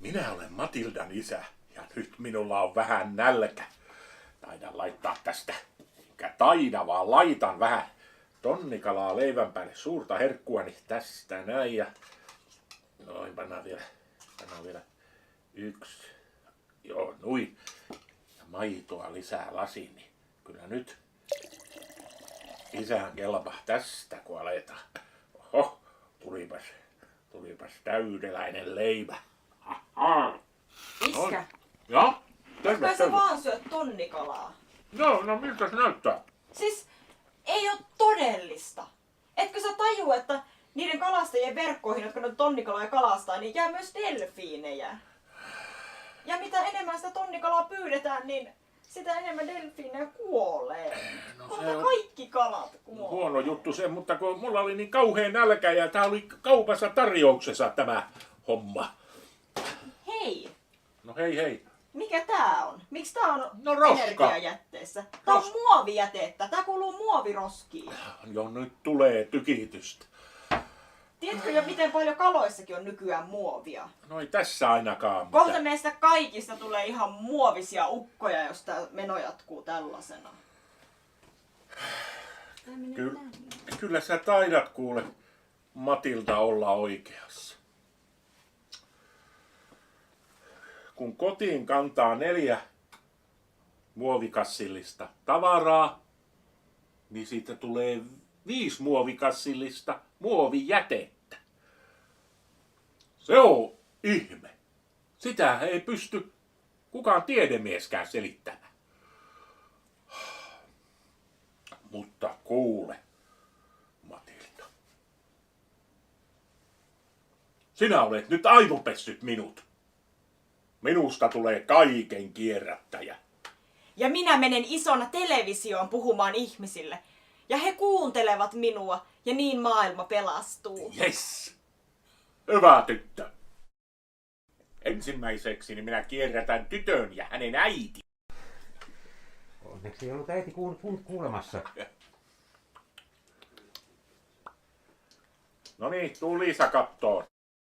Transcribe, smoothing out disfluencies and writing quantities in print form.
Minä olen Matildan isä ja nyt minulla on vähän nälkä. Taidan laittaa tästä. Enkä taida, vaan laitan vähän tonnikalaa leivän päälle. Suurta herkkua niin tästä näin ja noin pannaan vielä yksi. Joo, noin. Ja maitoa lisää lasiin, niin kyllä nyt isään kelpaa tästä kun aletaan. Oho, tulipas täydeläinen leivä. Aha. Iskä, Ja? kai sä vaan syöt tonnikalaa? No miltä se näyttää? Siis ei oo todellista. Etkö sä tajua, että niiden kalastajien verkkoihin, jotka noita tonnikaloja kalastaa, niin jää myös delfiinejä. Ja mitä enemmän sitä tonnikalaa pyydetään, niin sitä enemmän delfiinejä kuolee. Kohta kaikki kalat kuolee. Huono juttu se, mutta kun mulla oli niin kauhea nälkä ja tää oli kaupassa tarjouksessa tämä homma. Hei, No hei. mikä tää on? Miksi tää on No roska. energiajätteessä? Tää on muovijätettä. Tää kuuluu muoviroskiin. Jo nyt tulee tykitystä. Tiedätkö jo miten paljon kaloissakin on nykyään muovia? No ei tässä ainakaan Kohta mitään. meistä kaikista tulee ihan muovisia ukkoja, jos tää meno jatkuu tällaisena. Kyllä sä taidat kuule Matilda olla oikeassa. Kun kotiin kantaa 4 muovikassillista tavaraa, niin siitä tulee 5 muovikassillista muovijätettä. Se on ihme. Sitä ei pysty kukaan tiedemieskään selittämään. Mutta kuule, Matilda. Sinä olet nyt aivopessyt minut. Minusta tulee kaiken kierrättäjä. Ja minä menen isona televisioon puhumaan ihmisille. Ja he kuuntelevat minua ja niin maailma pelastuu. Yes! Hyvä tyttö. Ensimmäiseksi niin minä kierrätän tytön ja hänen äiti. Onneksi ei ollut äiti kuulemassa. No niin, tuu Liisa kattoon.